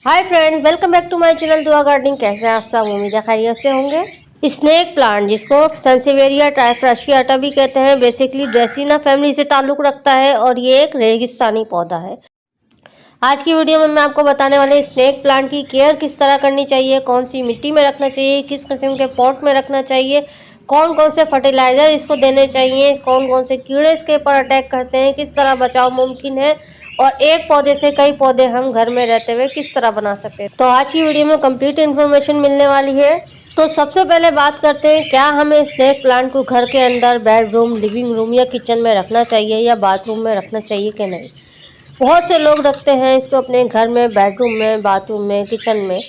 Hi friends, welcome back to my channel Dua gardening. कैसे हैं आप सब? उम्मीद है खैरियत से होंगे। स्नेक प्लांट, जिसको सनसेवेरिया ट्राइफ्रास्कियाटा भी कहते हैं, बेसिकली ड्रेसिना फैमिली से ताल्लुक़ रखता है और ये एक रेगिस्तानी पौधा है। आज की वीडियो में मैं आपको बताने वाले स्नेक प्लांट की केयर किस तरह करनी चाहिए, कौन सी मिट्टी में रखना चाहिए, किस किस्म के पॉट में रखना चाहिए, कौन कौन से फर्टिलाइज़र इसको देने चाहिए, कौन कौन से कीड़े इसके ऊपर अटैक करते हैं, किस तरह बचाव मुमकिन है और एक पौधे से कई पौधे हम घर में रहते हुए किस तरह बना सकते हैं। तो आज की वीडियो में कंप्लीट इन्फॉर्मेशन मिलने वाली है। तो सबसे पहले बात करते हैं, क्या हमें स्नेक प्लांट को घर के अंदर बेडरूम, लिविंग रूम या किचन में रखना चाहिए या बाथरूम में रखना चाहिए कि नहीं। बहुत से लोग रखते हैं इसको अपने घर में, बेडरूम में, बाथरूम में, किचन में।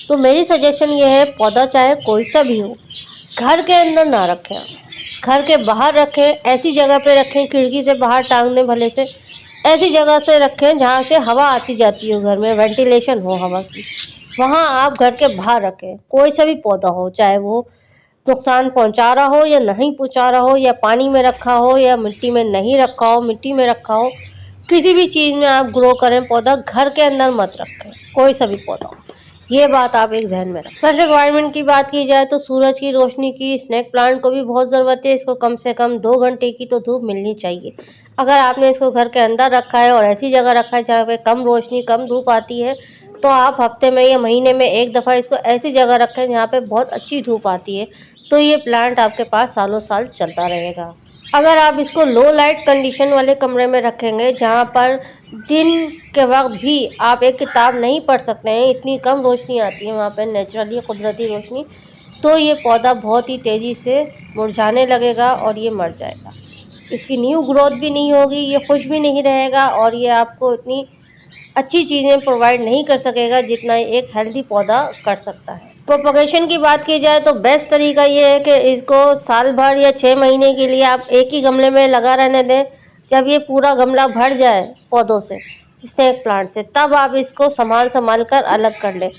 तो मेरी सजेशन ये है, पौधा चाहे कोई सा भी हो, घर के अंदर ना रखें, घर के बाहर रखें। ऐसी जगह पे रखें, खिड़की से बाहर टांग दें, भले से ऐसी जगह से रखें जहाँ से हवा आती जाती हो, घर में वेंटिलेशन हो हवा की, वहाँ आप घर के बाहर रखें। कोई सा भी पौधा हो, चाहे वो नुकसान पहुँचा रहा हो या नहीं पहुँचा रहा हो, या पानी में रखा हो या मिट्टी में नहीं रखा हो, मिट्टी में रखा हो, किसी भी चीज़ में आप ग्रो करें पौधा, घर के अंदर मत रखें, कोई सा भी पौधा। ये बात आप एक जहन में रखें। सन रिक्वायरमेंट की बात की जाए तो सूरज की रोशनी की स्नेक प्लांट को भी बहुत ज़रूरत है। इसको कम से कम 2 घंटे की तो धूप मिलनी चाहिए। अगर आपने इसको घर के अंदर रखा है और ऐसी जगह रखा है जहाँ पे कम रोशनी, कम धूप आती है, तो आप हफ्ते में या महीने में एक दफ़ा इसको ऐसी जगह रखें जहाँ पे बहुत अच्छी धूप आती है, तो ये प्लांट आपके पास सालों साल चलता रहेगा। अगर आप इसको लो लाइट कंडीशन वाले कमरे में रखेंगे, जहाँ पर दिन के वक्त भी आप एक किताब नहीं पढ़ सकते हैं, इतनी कम रोशनी आती है वहाँ पे, नेचुरली कुदरती रोशनी, तो ये पौधा बहुत ही तेज़ी से मुरझाने लगेगा और ये मर जाएगा। इसकी न्यू ग्रोथ भी नहीं होगी, ये खुश भी नहीं रहेगा और ये आपको इतनी अच्छी चीज़ें प्रोवाइड नहीं कर सकेगा जितना एक हेल्दी पौधा कर सकता है। प्रोपगेशन की बात की जाए तो बेस्ट तरीका ये है कि इसको साल भर या 6 महीने के लिए आप एक ही गमले में लगा रहने दें। जब ये पूरा गमला भर जाए पौधों से, स्नेक प्लांट से, तब आप इसको संभाल कर अलग कर लें।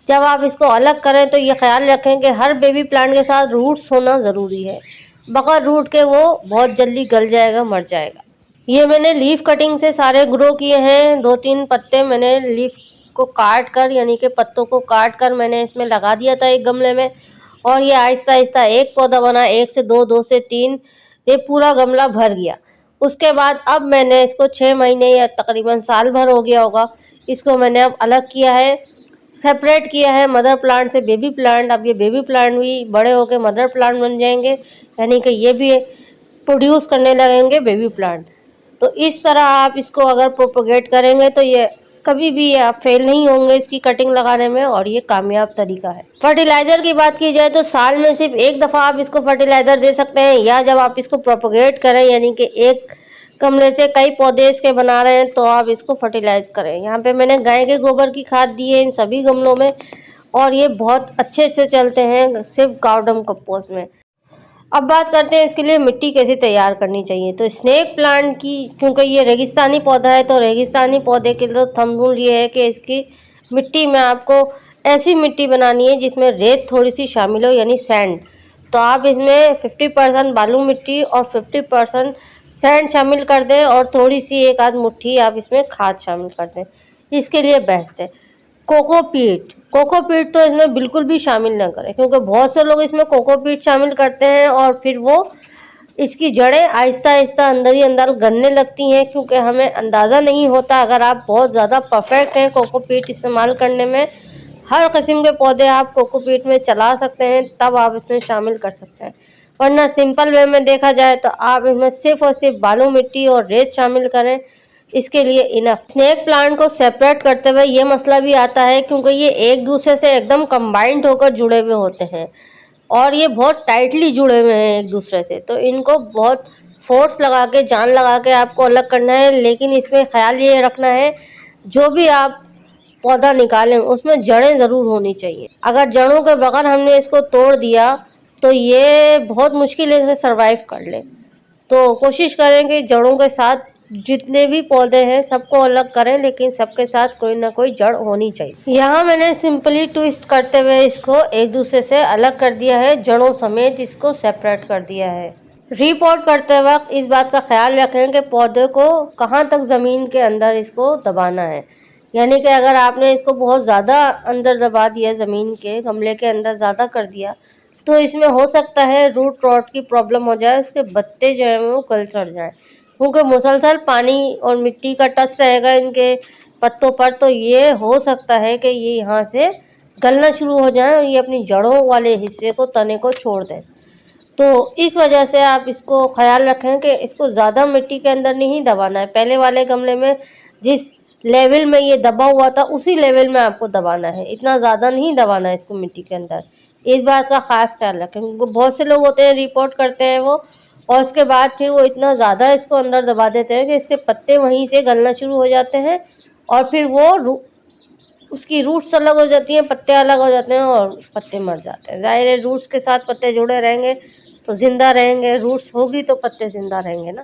जब आप इसको अलग करें तो ये ख्याल रखें कि हर बेबी प्लांट के साथ रूट्स होना ज़रूरी है। बगैर रूट के वो बहुत जल्दी गल जाएगा, मर जाएगा। ये मैंने लीफ कटिंग से सारे ग्रो किए हैं। 2-3 पत्ते मैंने लीफ को काट कर, यानी कि पत्तों को काट कर मैंने इसमें लगा दिया था एक गमले में, और ये आहिस्ता आहिस्ता एक पौधा बना, 1 से 2, 2 से 3, ये पूरा गमला भर गया। उसके बाद अब मैंने इसको 6 महीने या तकरीबन साल भर हो गया होगा, इसको मैंने अब अलग किया है, सेपरेट किया है मदर प्लांट से बेबी प्लांट। अब ये बेबी प्लांट भी बड़े होकर मदर प्लांट बन जाएंगे, यानी कि ये भी प्रोड्यूस करने लगेंगे बेबी प्लांट। तो इस तरह आप इसको अगर प्रोपोगेट करेंगे तो ये कभी भी आप फेल नहीं होंगे इसकी कटिंग लगाने में, और ये कामयाब तरीका है। फर्टिलाइज़र की बात की जाए तो साल में सिर्फ एक दफ़ा आप इसको फर्टिलाइज़र दे सकते हैं, या जब आप इसको प्रोपोगेट करें, यानी कि एक गमले से कई पौधे इसके बना रहे हैं, तो आप इसको फर्टिलाइज करें। यहाँ पे मैंने गाय के गोबर की खाद दी है इन सभी गमलों में, और ये बहुत अच्छे से चलते हैं सिर्फ गार्डन कंपोस्ट में। अब बात करते हैं इसके लिए मिट्टी कैसे तैयार करनी चाहिए। तो स्नेक प्लांट की, क्योंकि ये रेगिस्तानी पौधा है, तो रेगिस्तानी पौधे के लिए थंब रूल ये है कि इसकी मिट्टी में आपको ऐसी मिट्टी बनानी है जिसमें रेत थोड़ी सी शामिल हो, यानी सैंड। तो आप इसमें 50% बालू मिट्टी और 50% सैंड शामिल कर दें, और थोड़ी सी एक आध मुट्ठी आप इसमें खाद शामिल कर दें। इसके लिए बेस्ट है कोकोपीट। कोकोपीट तो इसमें बिल्कुल भी शामिल ना करें, क्योंकि बहुत से लोग इसमें कोकोपीट शामिल करते हैं और फिर वो इसकी जड़ें आहिस्ता आहिस्ता अंदर ही अंदर गलने लगती हैं, क्योंकि हमें अंदाज़ा नहीं होता। अगर आप बहुत ज़्यादा परफेक्ट हैं कोकोपीट इस्तेमाल करने में, हर किस्म के पौधे आप कोकोपीट में चला सकते हैं, तब आप इसमें शामिल कर सकते हैं। वरना सिंपल वे में देखा जाए तो आप इसमें सिर्फ और सिर्फ बालू मिट्टी और रेत शामिल करें, इसके लिए इनफ। स्नेक प्लांट को सेपरेट करते हुए ये मसला भी आता है, क्योंकि ये एक दूसरे से एकदम कंबाइंड होकर जुड़े हुए होते हैं और ये बहुत टाइटली जुड़े हुए हैं एक दूसरे से, तो इनको बहुत फोर्स लगा के, जान लगा के आपको अलग करना है। लेकिन इसमें ख्याल ये रखना है, जो भी आप पौधा निकालें उसमें जड़ें ज़रूर होनी चाहिए। अगर जड़ों के बगैर हमने इसको तोड़ दिया तो ये बहुत मुश्किल से सर्वाइव कर ले। तो कोशिश करें कि जड़ों के साथ जितने भी पौधे हैं सबको अलग करें, लेकिन सबके साथ कोई ना कोई जड़ होनी चाहिए। यहाँ मैंने सिंपली ट्विस्ट करते हुए इसको एक दूसरे से अलग कर दिया है, जड़ों समेत इसको सेपरेट कर दिया है। रीपोर्ट करते वक्त इस बात का ख्याल रखें कि पौधे को कहाँ तक ज़मीन के अंदर इसको दबाना है, यानी कि अगर आपने इसको बहुत ज़्यादा अंदर दबा दिया, ज़मीन के गमले के अंदर ज़्यादा कर दिया, तो इसमें हो सकता है रूट रॉट की प्रॉब्लम हो जाए, उसके पत्ते जो है वो गल सड़ जाए, क्योंकि मुसलसल पानी और मिट्टी का टच रहेगा इनके पत्तों पर, तो ये हो सकता है कि ये यहाँ से गलना शुरू हो जाए और ये अपनी जड़ों वाले हिस्से को, तने को छोड़ दें। तो इस वजह से आप इसको ख्याल रखें कि इसको ज़्यादा मिट्टी के अंदर नहीं दबाना है। पहले वाले गमले में जिस लेवल में ये दबा हुआ था उसी लेवल में आपको दबाना है, इतना ज़्यादा नहीं दबाना है इसको मिट्टी के अंदर। इस बात का ख़ास ख्याल रखें, क्योंकि बहुत से लोग होते हैं रिपोर्ट करते हैं वो, और उसके बाद फिर वो इतना ज़्यादा इसको अंदर दबा देते हैं कि इसके पत्ते वहीं से गलना शुरू हो जाते हैं, और फिर वो उसकी रूट्स अलग हो जाती हैं, पत्ते अलग हो जाते हैं और पत्ते मर जाते हैं। ज़ाहिर है रूट्स के साथ पत्ते जुड़े रहेंगे तो ज़िंदा रहेंगे, रूट्स होगी तो पत्ते ज़िंदा रहेंगे ना।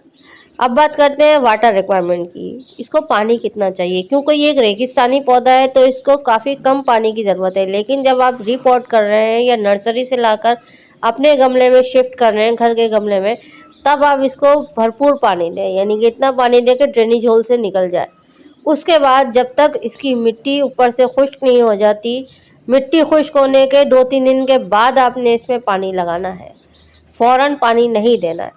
अब बात करते हैं वाटर रिक्वायरमेंट की। इसको पानी कितना चाहिए, क्योंकि ये एक रेगिस्तानी पौधा है तो इसको काफ़ी कम पानी की ज़रूरत है। लेकिन जब आप रीपॉट कर रहे हैं या नर्सरी से लाकर अपने गमले में शिफ्ट कर रहे हैं, घर के गमले में, तब आप इसको भरपूर पानी दें, यानी कि इतना पानी दें कि ड्रेनेज होल से निकल जाए। उसके बाद जब तक इसकी मिट्टी ऊपर से खुश्क नहीं हो जाती, मिट्टी खुश्क होने के 2-3 दिन के बाद आपने इसमें पानी लगाना है, फ़ौरन पानी नहीं देना है,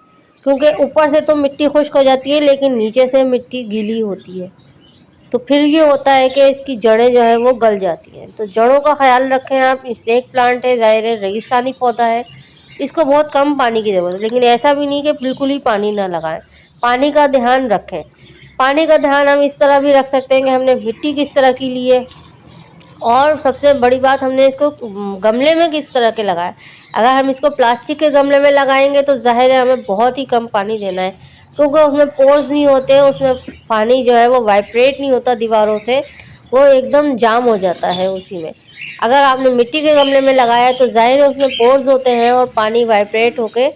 क्योंकि ऊपर से तो मिट्टी खुश्क हो जाती है लेकिन नीचे से मिट्टी गीली होती है, तो फिर ये होता है कि इसकी जड़ें जो है वो गल जाती हैं। तो जड़ों का ख्याल रखें आप। स्नेक प्लांट है, ज़ाहिर है रेगिस्तानी पौधा है, इसको बहुत कम पानी की ज़रूरत है, लेकिन ऐसा भी नहीं कि बिल्कुल ही पानी ना लगाएं, पानी का ध्यान रखें। पानी का ध्यान हम इस तरह भी रख सकते हैं कि हमने मिट्टी किस तरह की ली है, और सबसे बड़ी बात हमने इसको गमले में किस तरह के लगाया। अगर हम इसको प्लास्टिक के गमले में लगाएंगे तो ज़ाहिर है हमें बहुत ही कम पानी देना है, क्योंकि उसमें पोर्स नहीं होते, उसमें पानी जो है वो वाइब्रेट नहीं होता दीवारों से, वो एकदम जाम हो जाता है उसी में। अगर आपने मिट्टी के गमले में लगाया तो ज़ाहिर है उसमें पोर्स होते हैं और पानी वाइब्रेट होकर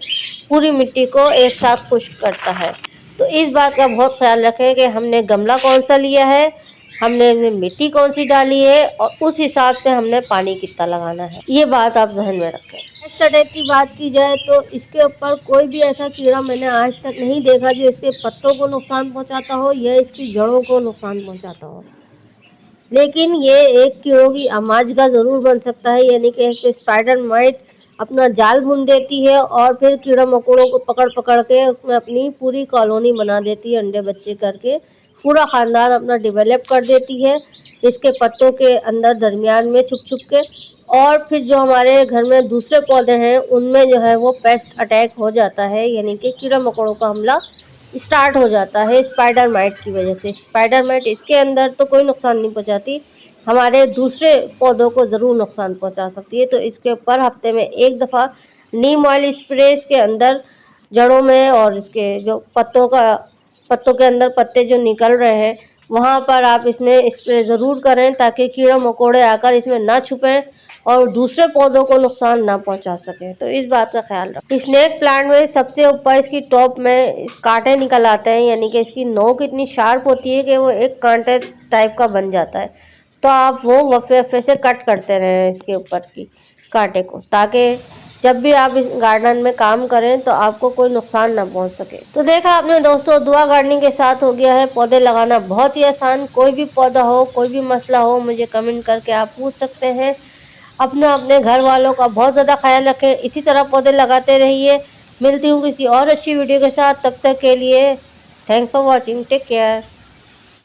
पूरी मिट्टी को एक साथ खुश्क करता है। तो इस बात का बहुत ख्याल रखें कि हमने गमला कौन सा लिया है, हमने इसमें मिट्टी कौन सी डाली है, और उस हिसाब से हमने पानी कितना लगाना है, ये बात आप जहन में रखें। पेस्ट अटैक की बात की जाए तो इसके ऊपर कोई भी ऐसा कीड़ा मैंने आज तक नहीं देखा जो इसके पत्तों को नुकसान पहुंचाता हो या इसकी जड़ों को नुकसान पहुंचाता हो। लेकिन ये एक कीड़ों की आमाज का ज़रूर बन सकता है, यानी कि इस पे स्पाइडर माइट अपना जाल बुन देती है और फिर कीड़ा मकोड़ों को पकड़ पकड़ के उसमें अपनी पूरी कॉलोनी बना देती है, अंडे बच्चे करके पूरा ख़ानदान अपना डेवलप कर देती है इसके पत्तों के अंदर दरमियान में छुप छुप के। और फिर जो हमारे घर में दूसरे पौधे हैं उनमें जो है वो पेस्ट अटैक हो जाता है, यानी कि कीड़ा मकोड़ों का हमला स्टार्ट हो जाता है स्पाइडर माइट की वजह से। स्पाइडर माइट इसके अंदर तो कोई नुकसान नहीं पहुंचाती, हमारे दूसरे पौधों को ज़रूर नुकसान पहुंचा सकती है। तो इसके ऊपर हफ्ते में एक दफ़ा नीम ऑयल स्प्रे इसके अंदर जड़ों में और इसके जो पत्तों के अंदर पत्ते जो निकल रहे हैं वहाँ पर आप इसमें स्प्रे ज़रूर करें, ताकि कीड़ा मकोड़े आकर इसमें ना छुपें और दूसरे पौधों को नुकसान ना पहुंचा सके। तो इस बात का ख्याल रखें। स्नेक प्लांट में सबसे ऊपर इसकी टॉप में कांटे निकल आते हैं, यानी कि इसकी नोक इतनी शार्प होती है कि वो एक कांटे टाइप का बन जाता है। तो आप वो वफ़े से कट करते रहें इसके ऊपर की कांटे को, ताकि जब भी आप इस गार्डन में काम करें तो आपको कोई नुकसान ना पहुंच सके। तो देखा आपने दोस्तों, दुआ गार्डनिंग के साथ हो गया है पौधे लगाना बहुत ही आसान। कोई भी पौधा हो, कोई भी मसला हो, मुझे कमेंट करके आप पूछ सकते हैं। अपने घर वालों का बहुत ज़्यादा ख्याल रखें, इसी तरह पौधे लगाते रहिए। मिलती हूँ किसी और अच्छी वीडियो के साथ, तब तक के लिए thanks for watching, take care.